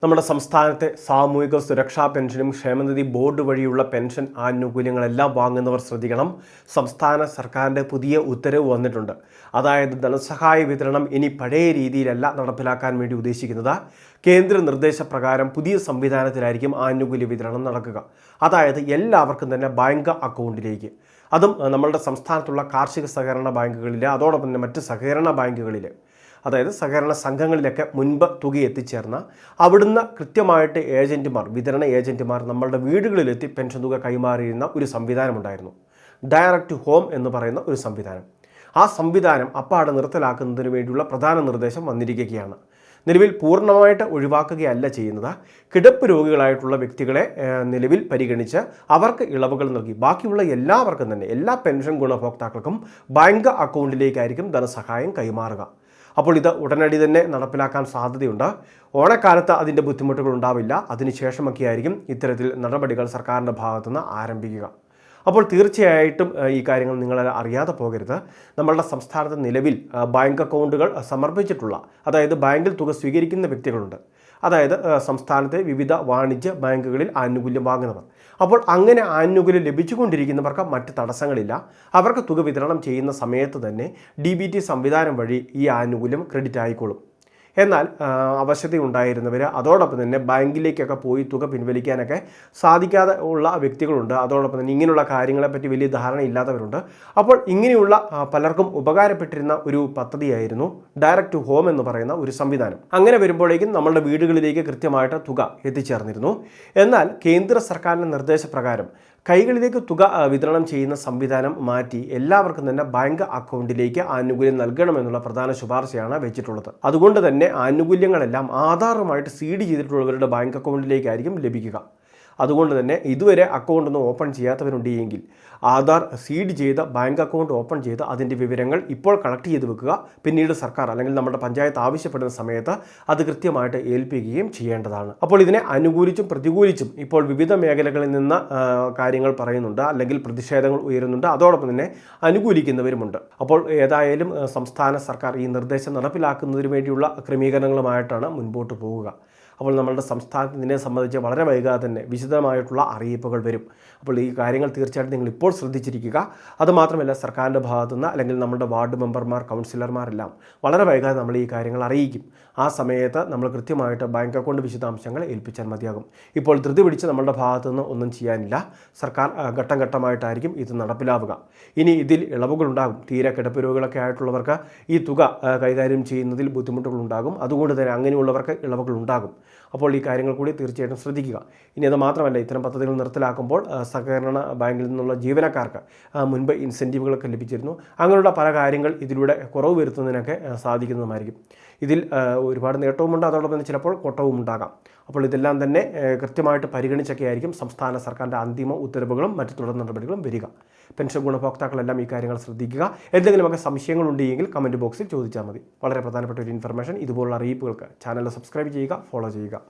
നമ്മുടെ സംസ്ഥാനത്തെ സാമൂഹിക സുരക്ഷാ പെൻഷനും ക്ഷേമനിധി ബോർഡ് വഴിയുള്ള പെൻഷൻ ആനുകൂല്യങ്ങളെല്ലാം വാങ്ങുന്നവർ ശ്രദ്ധിക്കണം. സംസ്ഥാന സർക്കാരിൻ്റെ പുതിയ ഉത്തരവ് വന്നിട്ടുണ്ട്. അതായത് ധനസഹായ വിതരണം ഇനി പഴയ രീതിയിലല്ല നടപ്പിലാക്കാൻ വേണ്ടി ഉദ്ദേശിക്കുന്നത്. കേന്ദ്ര നിർദ്ദേശപ്രകാരം പുതിയ സംവിധാനത്തിലായിരിക്കും ആനുകൂല്യ വിതരണം നടക്കുക. അതായത് എല്ലാവർക്കും തന്നെ ബാങ്ക് അക്കൗണ്ടിലേക്ക്, അതും നമ്മളുടെ സംസ്ഥാനത്തുള്ള കാർഷിക സഹകരണ ബാങ്കുകളിൽ, അതോടൊപ്പം തന്നെ മറ്റ് സഹകരണ ബാങ്കുകളിൽ, അതായത് സഹകരണ സംഘങ്ങളിലൊക്കെ മുൻപ് തുക എത്തിച്ചേർന്ന അവിടുന്ന് കൃത്യമായിട്ട് വിതരണ ഏജൻറ്റുമാർ നമ്മളുടെ വീടുകളിലെത്തി പെൻഷൻ തുക കൈമാറിയിരുന്ന ഒരു സംവിധാനമുണ്ടായിരുന്നു. ഡയറക്റ്റ് ഹോം എന്ന് പറയുന്ന ഒരു സംവിധാനം. ആ സംവിധാനം അപ്പാടെ നിർത്തലാക്കുന്നതിന് വേണ്ടിയുള്ള പ്രധാന നിർദ്ദേശം വന്നിരിക്കുകയാണ്. നിലവിൽ പൂർണ്ണമായിട്ട് ഒഴിവാക്കുകയല്ല ചെയ്യുന്നത്. കിടപ്പ് രോഗികളായിട്ടുള്ള വ്യക്തികളെ നിലവിൽ പരിഗണിച്ച് അവർക്ക് ഇളവുകൾ നൽകി ബാക്കിയുള്ള എല്ലാവർക്കും തന്നെ, എല്ലാ പെൻഷൻ ഗുണഭോക്താക്കൾക്കും ബാങ്ക് അക്കൗണ്ടിലേക്കായിരിക്കും ധനസഹായം കൈമാറുക. അപ്പോൾ ഇത് ഉടനടി തന്നെ നടപ്പിലാക്കാൻ സാധ്യതയുണ്ട്. ഓണക്കാലത്ത് അതിൻ്റെ ബുദ്ധിമുട്ടുകൾ ഉണ്ടാവില്ല. അതിനുശേഷമൊക്കെ ആയിരിക്കും ഇത്തരത്തിൽ നടപടികൾ സർക്കാരിൻ്റെ ഭാഗത്തുനിന്ന് ആരംഭിക്കുക. അപ്പോൾ തീർച്ചയായിട്ടും ഈ കാര്യങ്ങൾ നിങ്ങൾ അറിയാതെ പോകരുത്. നമ്മളുടെ സംസ്ഥാനത്ത് നിലവിൽ ബാങ്ക് അക്കൗണ്ടുകൾ സമർപ്പിച്ചിട്ടുള്ള, അതായത് ബാങ്കിൽ തുക സ്വീകരിക്കുന്ന വ്യക്തികളുണ്ട്. അതായത് സംസ്ഥാനത്തെ വിവിധ വാണിജ്യ ബാങ്കുകളിൽ ആനുകൂല്യം വാങ്ങുന്നവർ. അപ്പോൾ അങ്ങനെ ആനുകൂല്യം ലഭിച്ചുകൊണ്ടിരിക്കുന്നവർക്ക് മറ്റ് തടസ്സങ്ങളില്ല. അവർക്ക് തുക വിതരണം ചെയ്യുന്ന സമയത്ത് തന്നെ DBT സംവിധാനം വഴി ഈ ആനുകൂല്യം ക്രെഡിറ്റ് ആയിക്കോളും. എന്നാൽ അവശതയുണ്ടായിരുന്നവർ, അതോടൊപ്പം തന്നെ ബാങ്കിലേക്കൊക്കെ പോയി തുക പിൻവലിക്കാനൊക്കെ സാധിക്കാതെ ഉള്ള വ്യക്തികളുണ്ട്. അതോടൊപ്പം തന്നെ ഇങ്ങനെയുള്ള കാര്യങ്ങളെപ്പറ്റി വലിയ ധാരണയില്ലാത്തവരുണ്ട്. അപ്പോൾ ഇങ്ങനെയുള്ള പലർക്കും ഉപകാരപ്പെട്ടിരുന്ന ഒരു പദ്ധതിയായിരുന്നു ഡയറക്റ്റ് ഹോം എന്ന് പറയുന്ന ഒരു സംവിധാനം. അങ്ങനെ വരുമ്പോഴേക്കും നമ്മളുടെ വീടുകളിലേക്ക് കൃത്യമായിട്ട് തുക എത്തിച്ചേർന്നിരുന്നു. എന്നാൽ കേന്ദ്ര സർക്കാരിൻ്റെ നിർദ്ദേശപ്രകാരം കൈകളിലേക്ക് തുക വിതരണം ചെയ്യുന്ന സംവിധാനം മാറ്റി എല്ലാവർക്കും തന്നെ ബാങ്ക് അക്കൗണ്ടിലേക്ക് ആനുകൂല്യം നൽകണമെന്നുള്ള പ്രധാന ശുപാർശയാണ് വെച്ചിട്ടുള്ളത്. അതുകൊണ്ട് തന്നെ ആനുകൂല്യങ്ങളെല്ലാം ആധാറുമായിട്ട് സീഡ് ചെയ്തിട്ടുള്ളവരുടെ ബാങ്ക് അക്കൗണ്ടിലേക്കായിരിക്കും ലഭിക്കുക. അതുകൊണ്ട് തന്നെ ഇതുവരെ അക്കൗണ്ട് ഒന്നും ഓപ്പൺ ചെയ്യാത്തവരുണ്ട് എങ്കിൽ ആധാർ സീഡ് ചെയ്ത് ബാങ്ക് അക്കൗണ്ട് ഓപ്പൺ ചെയ്ത് അതിൻ്റെ വിവരങ്ങൾ ഇപ്പോൾ കളക്ട് ചെയ്ത് വെക്കുക. പിന്നീട് സർക്കാർ അല്ലെങ്കിൽ നമ്മുടെ പഞ്ചായത്ത് ആവശ്യപ്പെടുന്ന സമയത്ത് അത് കൃത്യമായിട്ട് ഏൽപ്പിക്കുകയും ചെയ്യേണ്ടതാണ്. അപ്പോൾ ഇതിനെ അനുകൂലിച്ചും പ്രതികൂലിച്ചും ഇപ്പോൾ വിവിധ മേഖലകളിൽ നിന്ന് കാര്യങ്ങൾ പറയുന്നുണ്ട്, അല്ലെങ്കിൽ പ്രതിഷേധങ്ങൾ ഉയരുന്നുണ്ട്. അതോടൊപ്പം തന്നെ അനുകൂലിക്കുന്നവരുമുണ്ട്. അപ്പോൾ ഏതായാലും സംസ്ഥാന സർക്കാർ ഈ നിർദ്ദേശം നടപ്പിലാക്കുന്നതിന് വേണ്ടിയുള്ള ക്രമീകരണങ്ങളുമായിട്ടാണ് മുൻപോട്ട് പോവുക. അപ്പോൾ നമ്മളുടെ സംസ്ഥാനത്ത് ഇതിനെ സംബന്ധിച്ച് വളരെ വൈകാതെ തന്നെ വിശദമായിട്ടുള്ള അറിയിപ്പുകൾ വരും. അപ്പോൾ ഈ കാര്യങ്ങൾ തീർച്ചയായിട്ടും നിങ്ങൾ ഇപ്പോൾ ശ്രദ്ധിച്ചിരിക്കുക. അതുമാത്രമല്ല, സർക്കാരിൻ്റെ ഭാഗത്തുനിന്ന് അല്ലെങ്കിൽ നമ്മുടെ വാർഡ് മെമ്പർമാർ, കൗൺസിലർമാരെല്ലാം വളരെ വൈകാതെ നമ്മൾ ഈ കാര്യങ്ങൾ അറിയിക്കും. ആ സമയത്ത് നമ്മൾ കൃത്യമായിട്ട് ബാങ്ക് അക്കൗണ്ട് വിശദാംശങ്ങൾ ഏൽപ്പിച്ചാൽ മതിയാകും. ഇപ്പോൾ ധൃതി പിടിച്ച് നമ്മളുടെ ഭാഗത്തുനിന്ന് ഒന്നും ചെയ്യാനില്ല. സർക്കാർ ഘട്ടം ഘട്ടമായിട്ടായിരിക്കും ഇത് നടപ്പിലാവുക. ഇനി ഇതിൽ ഇളവുകളുണ്ടാകും. തീരെ കിടപ്പ് രോഗികളൊക്കെ ആയിട്ടുള്ളവർക്ക് ഈ തുക കൈകാര്യം ചെയ്യുന്നതിൽ ബുദ്ധിമുട്ടുകളുണ്ടാകും. അതുകൊണ്ട് തന്നെ അങ്ങനെയുള്ളവർക്ക് ഇളവുകളുണ്ടാകും. അപ്പോൾ ഈ കാര്യങ്ങൾ കൂടി തീർച്ചയായിട്ടും ശ്രദ്ധിക്കുക. ഇനി അത് മാത്രമല്ല, ഇത്തരം പദ്ധതികൾ നിർത്തലാക്കുമ്പോൾ സഹകരണ ബാങ്കിൽ നിന്നുള്ള ജീവനക്കാർക്ക് മുൻപ് ഇൻസെൻറ്റീവുകളൊക്കെ ലഭിച്ചിരുന്നു. അങ്ങനെയുള്ള പല കാര്യങ്ങൾ ഇതിലൂടെ കുറവ് വരുത്തുന്നതിനൊക്കെ സാധിക്കുന്നതുമായിരിക്കും. ഇതിൽ ഒരുപാട് നേട്ടവുമുണ്ട്, അതോടൊപ്പം തന്നെ ചിലപ്പോൾ കോട്ടവും ഉണ്ടാകാം. അപ്പോൾ ഇതെല്ലാം തന്നെ കൃത്യമായിട്ട് പരിഗണിച്ചൊക്കെ ആയിരിക്കും സംസ്ഥാന സർക്കാരിൻ്റെ അന്തിമ ഉത്തരവുകളും മറ്റ് തുടർ നടപടികളും വരിക. പെൻഷൻ ഗുണഭോക്താക്കളെല്ലാം ഈ കാര്യങ്ങൾ ശ്രദ്ധിക്കുക. എന്തെങ്കിലുമൊക്കെ സംശയങ്ങളുണ്ടെങ്കിൽ കമൻറ്റ് ബോക്സിൽ ചോദിച്ചാൽ മതി. വളരെ പ്രധാനപ്പെട്ട ഒരു ഇൻഫർമേഷൻ. ഇതുപോലുള്ള അറിയിപ്പുകൾക്ക് ചാനൽ സബ്സ്ക്രൈബ് ചെയ്യുക, ഫോളോ ചെയ്യുക.